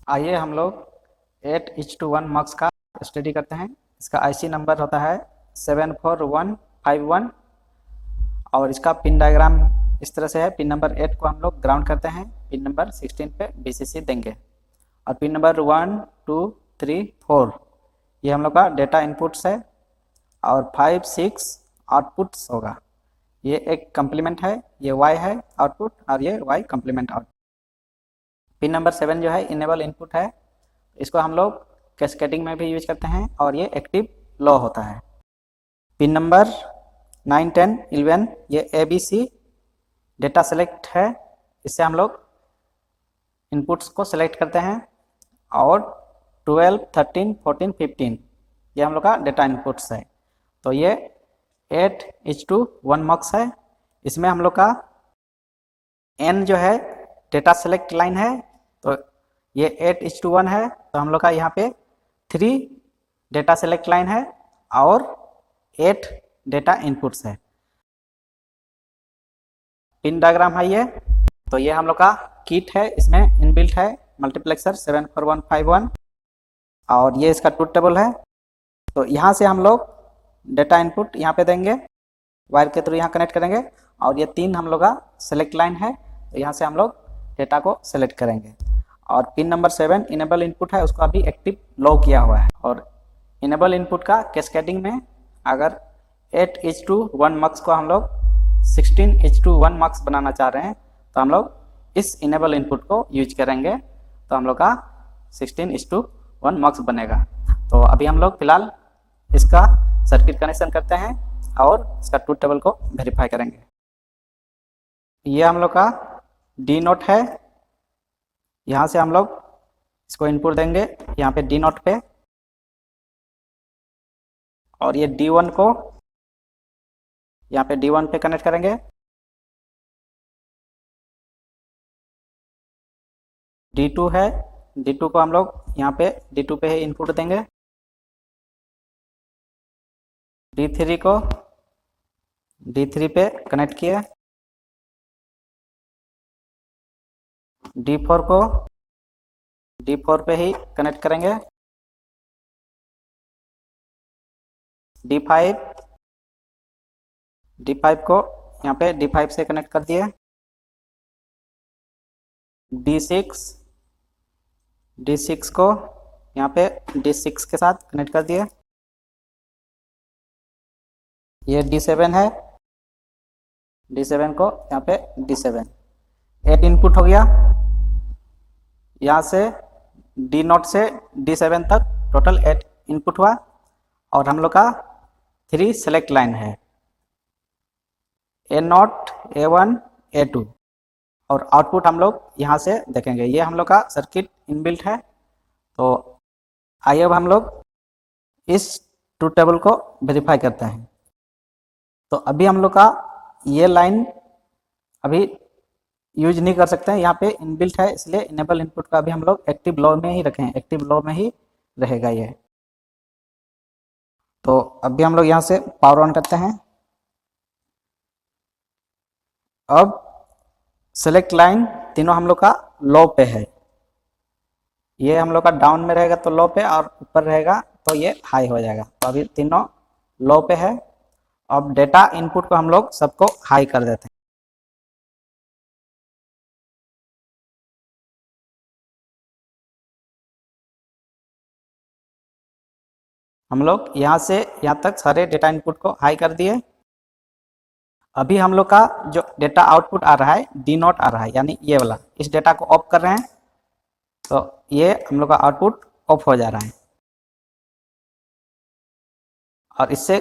आइए हम लोग 8:1 मार्क्स का स्टडी करते हैं। इसका आईसी नंबर होता है 74151 और इसका पिन डायग्राम इस तरह से है। पिन नंबर 8 को हम लोग ग्राउंड करते हैं, पिन नंबर 16 पे बीसीसी देंगे और पिन नंबर 1 2 3 4 ये हम लोग का डेटा इनपुट्स है और 5 6 आउटपुट्स होगा। ये एक कम्प्लीमेंट है, ये वाई है आउटपुट और ये Y complement output. Pin number 7 जो है इनेबल इनपुट है, इसको हम लोग कैस्केडिंग में भी यूज करते हैं और ये एक्टिव लो होता है। पिन नंबर 9 10 11 ये ABC डेटा सेलेक्ट है, इससे हम लोग इनपुट्स को सेलेक्ट करते हैं और 12 13 14 15 ये हम लोग का डेटा इनपुट्स है। तो ये 8:1 मार्क्स है। इसमें हम लोग का N जो है डेटा सेलेक्ट लाइन है, तो ये 8:1 है, तो हम लोग का यहाँ पे 3 डेटा सेलेक्ट लाइन है और 8 डेटा इनपुट्स है। पिन डायग्राम है ये, तो ये हम लोग का किट है, इसमें इनबिल्ट है मल्टीप्लेक्सर 74151 और ये इसका ट्रूथ टेबल है। तो यहाँ से हम लोग डेटा इनपुट यहाँ पे देंगे, वायर के थ्रू यहाँ कनेक्ट करेंगे और ये 3 हम लोग का सेलेक्ट लाइन है, तो यहाँ से हम लोग डेटा को सेलेक्ट करेंगे। और पिन नंबर 7 इनेबल इनपुट है, उसको अभी एक्टिव लो किया हुआ है। और इनेबल इनपुट का कैस्केडिंग में अगर 8:1 मार्क्स को हम लोग 16:1 मार्क्स बनाना चाह रहे हैं, तो हम लोग इस इनेबल इनपुट को यूज करेंगे, तो हम लोग का 16:1 मार्क्स बनेगा। तो अभी हम लोग फिलहाल इसका सर्किट कनेक्शन करते हैं और इसका ट्रूथ टेबल को वेरीफाई करेंगे। ये हम लोग का डी नोट है, यहाँ से हम लोग इसको इनपुट देंगे यहाँ पे डी नोट पे और ये D1 को यहाँ पे D1 पे कनेक्ट करेंगे। D2 है, D2 को हम लोग यहाँ पे D2 पे ही इनपुट देंगे। D3 को D3 पे कनेक्ट किया। D4 को D4 पे ही कनेक्ट करेंगे। D5 को यहाँ पे D5 से कनेक्ट कर दिए। D6 को यहाँ पे D6 के साथ कनेक्ट कर दिए। ये D7 है, D7 को यहाँ पे D7 8 इनपुट हो गया। यहाँ से D0 से D7 तक टोटल 8 इनपुट हुआ और हम लोग का 3 सेलेक्ट लाइन है A0 A1 A2 और आउटपुट हम लोग यहाँ से देखेंगे। ये हम लोग का सर्किट इनबिल्ट है। तो आइए अब हम लोग इस ट्रूथ टेबल को वेरीफाई करते हैं। तो अभी हम लोग का ये लाइन अभी यूज नहीं कर सकते हैं, यहाँ पे इनबिल्ट है, इसलिए इनेबल इनपुट का अभी हम लोग एक्टिव लो में ही रखें, एक्टिव लो में ही रहेगा ये। तो अभी हम लोग यहाँ से पावर ऑन करते हैं। अब सेलेक्ट लाइन तीनों हम लोग का लो पे है, ये हम लोग का डाउन में रहेगा तो लो पे और ऊपर रहेगा तो ये हाई हो जाएगा। तो अभी तीनों लो पे है। अब डेटा इनपुट को हम लोग सबको हाई कर देते हैं। हम लोग यहाँ से यहाँ तक सारे डेटा इनपुट को हाई कर दिए। अभी हम लोग का जो डेटा आउटपुट आ रहा है D0 आ रहा है, यानी ये वाला, इस डेटा को ऑफ कर रहे हैं, तो ये हम लोग का आउटपुट ऑफ हो जा रहा है और इससे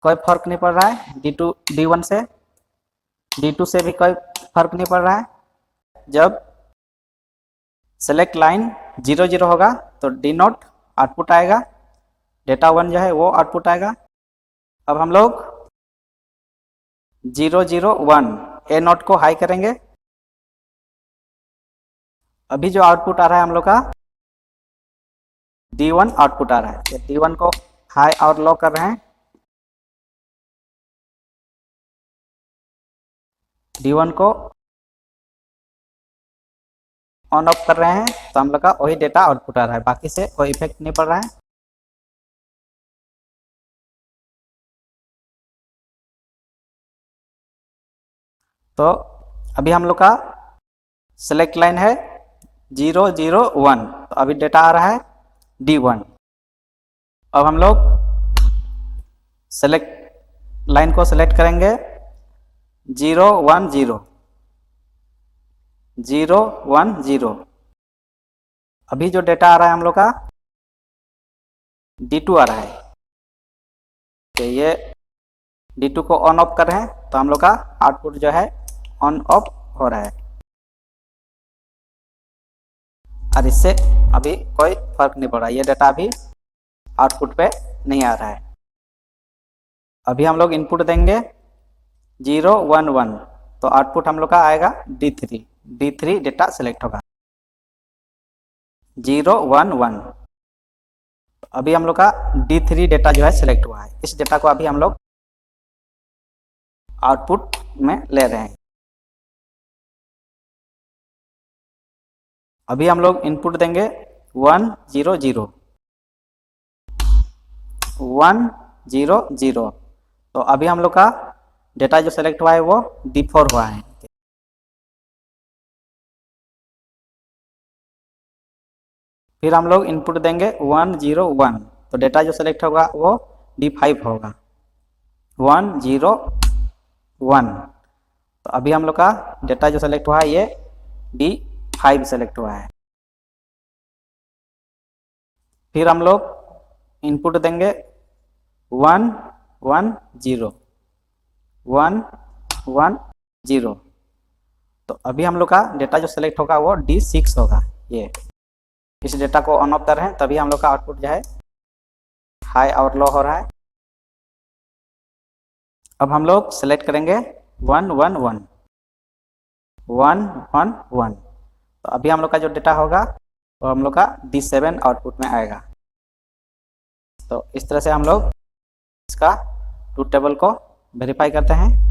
कोई फर्क नहीं पड़ रहा है। D1 से D2 से भी कोई फर्क नहीं पड़ रहा है। जब सेलेक्ट लाइन 0 0 होगा तो D0 आउटपुट आएगा, डेटा 1 जो है वो आउटपुट आएगा। अब हम लोग 0 0 1 A0 को हाई करेंगे। अभी जो आउटपुट आ रहा है हम लोग का D1 आउटपुट आ रहा है, D1 को हाई और लो कर रहे हैं। D1 को ऑन ऑफ कर रहे हैं तो हम लोग का वही डेटा आउटपुट आ रहा है, बाकी से कोई इफेक्ट नहीं पड़ रहा है। तो अभी हम लोग का सेलेक्ट लाइन है 001, तो अभी डेटा आ रहा है D1। अब हम लोग सेलेक्ट लाइन को सेलेक्ट करेंगे 010। अभी जो डेटा आ रहा है हम लोग का D2 आ रहा है। तो ये D2 को ऑन ऑफ कर रहे हैं तो हम लोग का आउटपुट जो है ऑन ऑफ हो रहा है, और इससे अभी कोई फर्क नहीं पड़ रहा, ये डेटा अभी आउटपुट पे नहीं आ रहा है। अभी हम लोग इनपुट देंगे 011, तो आउटपुट हम लोग का आएगा D3 डेटा सेलेक्ट होगा 011। अभी हम लोग का D3 डेटा जो है सिलेक्ट हुआ है। इस डेटा को अभी हम लोग आउटपुट में ले रहे हैं। अभी हम लोग इनपुट देंगे 100। तो अभी हम लोग का डेटा जो सेलेक्ट हुआ है वो D4 हुआ है। फिर हम लोग इनपुट देंगे 101, तो डेटा जो सेलेक्ट होगा वो D5 होगा 101। तो अभी हम लोग का डेटा जो सेलेक्ट हुआ है ये D5 सेलेक्ट हुआ है। फिर हम लोग इनपुट देंगे 110। तो अभी हम लोग का डेटा जो सेलेक्ट होगा वो D6 होगा। ये इस डेटा को ऑन ऑफ कर रहे हैं तभी हम लोग का आउटपुट जो है हाई और लो हो रहा है। अब हम लोग सेलेक्ट करेंगे 111। तो अभी हम लोग का जो डेटा होगा वो हम लोग का D7 आउटपुट में आएगा। तो इस तरह से हम लोग इसका ट्रूथ टेबल को वेरीफाई करते हैं।